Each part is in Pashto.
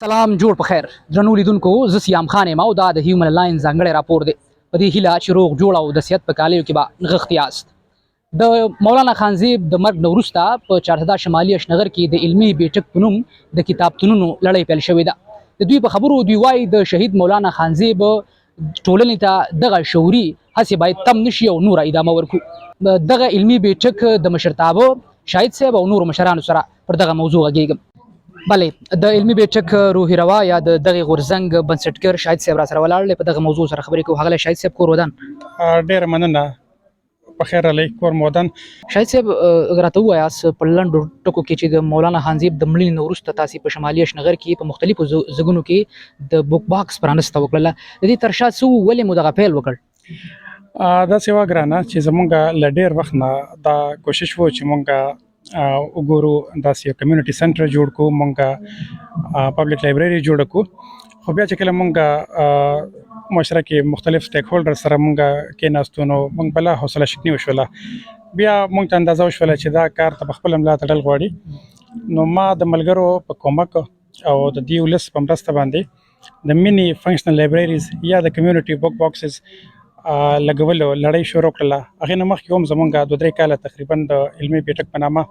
سلام جوړ په خیر درنو لیدونکو زه سیام خان یم او دا د هیومن لاین ځانګړی راپور دی په دې هیله چې روغ جوړ او د صحت په کالیو کې به نغښتي یاست د مولانا خانزیب د مرګ نه وروسته په چارسده شمالي اشنغر کې د علمي بیټک په نوم د کتابتونونو لړۍ پیل شوې ده د دوی په خبرو دوی وایي د شهید مولانا خانزیب ټولنې ته دغه شعوري هڅې باید تم نشي او نوره ادامه ورکړو دغه علمي بیټک د مشرتابه شاهد صاحب او نورو مشرانو سره پر دغه موضوع غږیږم بله د علمي بیټک روحي روا یا د دغه غورځنګ بنسټګر شاهد صاحب را سره ولاړ په دغه موضوع سره خبرې کوو هغه شاهد صاحب کور ودان ډېر مننه په خیر علی کور مودن شاهد صاحب راته ووایاست په لنډو ټکو کې چې د مولانا خانزیب د مړینې نه وروسته تاسې په شمالي اشنغر کې په مختلفو ځایونو کې د بوک باکس پرانسته وکړله د دې تر شا څه ولې مو دغه پیل وکړ داسې وګرانه چې زمونږ له ډېر وخت نه دا کوشش و چې مونږ وګورو داسې یو کمیونټي سنټر جوړ کړو مونږ پبلک لایبرري جوړ کړو خو بیا چې کله مونږ معاشره کې مختلف سټیک هولډر سره مونږ کېناستو نو مونږ بله حوصله شکني وشوله بیا مونږ ته اندازه وشوله چې دا کار ته په خپله ملا تړل غواړي نو ما د ملګرو په کومک او د دې ولس په مرسته باندې د مینی فنکشنل لایبرریز یا د کمیونټي بوک باکسز لګولو لړۍ شروع کړله هغې نه مخکې هم زمونږ 2-3 کاله تقریبا د علمي بیټک په نامه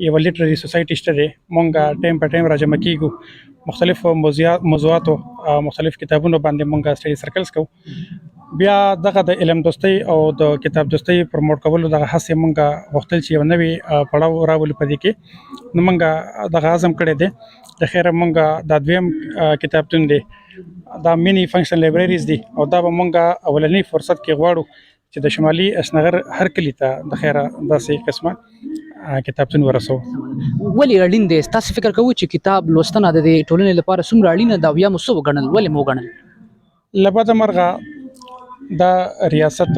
یوه لیټرري سوسایټي شته دی مونږ ټایم په ټایم راجمع کیږو مختلفو موضوعاتو مختلف کتابونو باندې مونږ سټډي سرکلز کوو بیا دغه د علم دوستۍ او د کتاب دوستۍ پروموټ کولو دغه هڅې مونږ غوښتل چې یو نوی پړاو راولو په دې کې نو مونږ دغه عزم کړی دی د خیره مونږ دا دویم کتابتون دی دا مینی فنکشن لایبرریز دي او دا به مونږ اولنی فرصت کې غواړو چې د شمالي اشنغر هر کلي ته د خیره داسې قسمه کتابتون ورسو ولې اړین دی تاسو فکر کوئ چې کتاب لوستنه د دې ټولنې لپاره څومره اړینه ده او بیا مو څه وګڼل ولې مو وګڼل له بده مرغه دا ریاست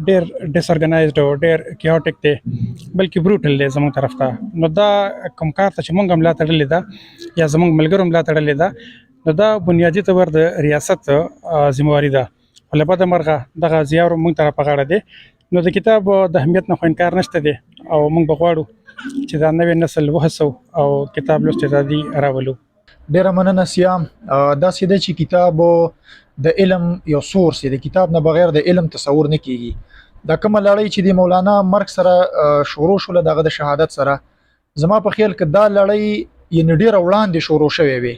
ډېر ډسارګنایزډ او ډېر کیوټک دی بلکې بروټل دی زموږ طرف ته نو دا کوم کار ته چې مونږ ملا تړلې ده یا زموږ ملګرو ملا تړلې ده نو دا بنیادي طور د ریاست ذمہواري ده خو له بده مرغه دغه زیار موږ ته په غاړه دی نو د کتاب د اهمیت نه خو انکار نشته دی او موږ به غواړو چې دا نوی نسل وهڅو او کتاب لوستل ته دی راولو ډیره مننه سیام داسې ده چې کتاب د علم یو سورس دی د کتاب نه بغیر د علم تصور نه کیږي دا کومه لړۍ چې د مولانا مرګ سره شروع شوله دغه د شهادت سره زما په خیال کې دا لړۍ یې ډیره وړاندې شروع شوې وي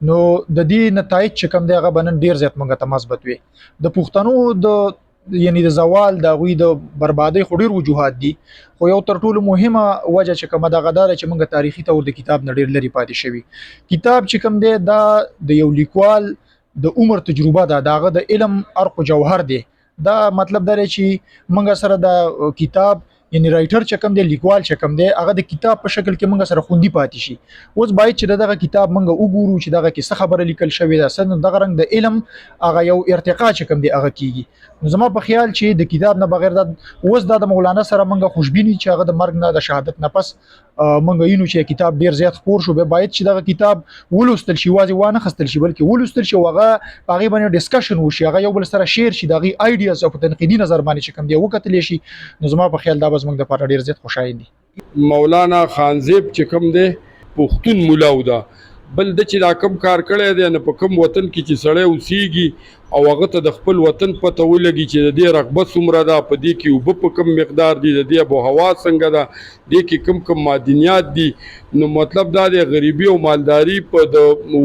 نو د دې نتایج چې کوم دی هغه بنن ډیر زیات منګه ته مثبت وي د پښتنو د یعنی د زوال د غوی د بربادي خډیر وجوهات دي خو یو تر ټولو مهمه وجه چې کومه د غدار چې منګه تاریخي تور د کتاب نړیر لري پاتې شوی کتاب چې کوم دی دا د یو لیکوال د عمر تجربه ده داغه د علم ارق جوهر دی دا مطلب دا چې منګه سره د کتاب یعنی رائټر چې کوم دی لیکوال چې کوم دی هغه د کتاب په شکل کې منګه سره خوندي پاتې شي اوس باید چې دغه کتاب منګه وګورو چې دغه کې څه خبره لیکل شوې ده سن دغه رنګ د علم هغه یو ارتقا چې کوم دی هغه کیږي نو زما په خیال چې د کتاب نه بغیر د اوس د مولانا سره منګه خوشبینی چې هغه د مرګ نه د شهادت نه پس منګه یینو چې کتاب ډیر زیات خور شو به باید چې دغه کتاب ولوستل شي واځي وانه خستل شي بلکې ولوستل شي هغه هغه باندې ډیسکشن وشي هغه یو بل سره شیر شي دغه آیډیاز او تنقیدي نظر باندې چې کوم دی وکتل شي نو زما په خیال دا بس موږ د پاره ډیر زیات خوشاله دي مولانا خانزیب چې کوم دی پښتون مولاو ده بل د چې دا کم کار کړی دی نه په کوم وطن کې چې سړی اوسیږي او هغه ته د خپل وطن پته ولګي چې د دې رغبت څومره ده په دې کې اوبه په کم مقدار دي د دې آب و هوا څنګه ده دې کې کم معدنیات دي نو مطلب دا دی غریبي او مالداري په د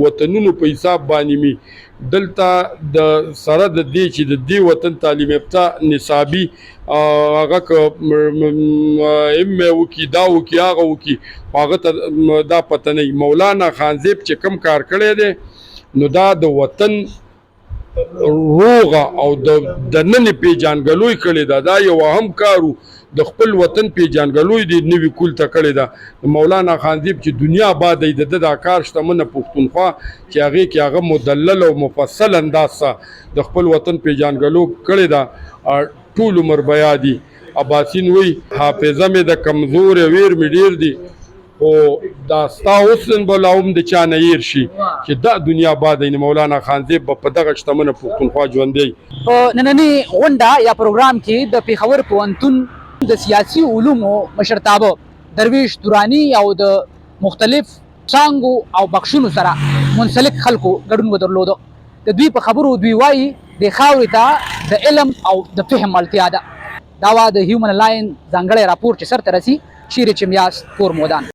وطنونو په حساب باندې می دلته د سره د دې چې د دې وطن تعلیم یافته نصابي هغه وکي دا وکي هغه وکي هغه ته دا پته نه مولانا خانزیب چې کم کار کړی دی نو دا د وطن روغه او د نن پیژانګلوي کړی دا یو هم کارو د خپل وطن پیژانګلوي دی نوی کول ته کړی دا مولانا خانزیب چې دنیا آباد دی د کار شتمنه پښتونخوا چې هغه کې هغه مدلل او مفصل انداز د خپل وطن پیژانګلو کړی دا ټول عمر بیا دي اباسین وی حافظه مې د کمزور ویر مې ډیر دي او دا ستا حسن بلاوم د چا نه هیر شي چې دا دنیا بعد مولانا خانزیب په دغه شتمنه پښتونخوا ژوندی په نننۍ غونډه یا پروګرام کې د پیښور پوهنتون د سیاسي علومو مشرتابه درویش دورانی او د مختلف څانګو او بخشونو سره منسلک خلکو ګډون ودرلوده. د دوی په خبرو دوی وایي د خاورې ته د علم او د فهم اړتیا ده. دا وا د هیومن لاین ځانګړی راپور چې سرته رسي شیر چمیاس پور مودان.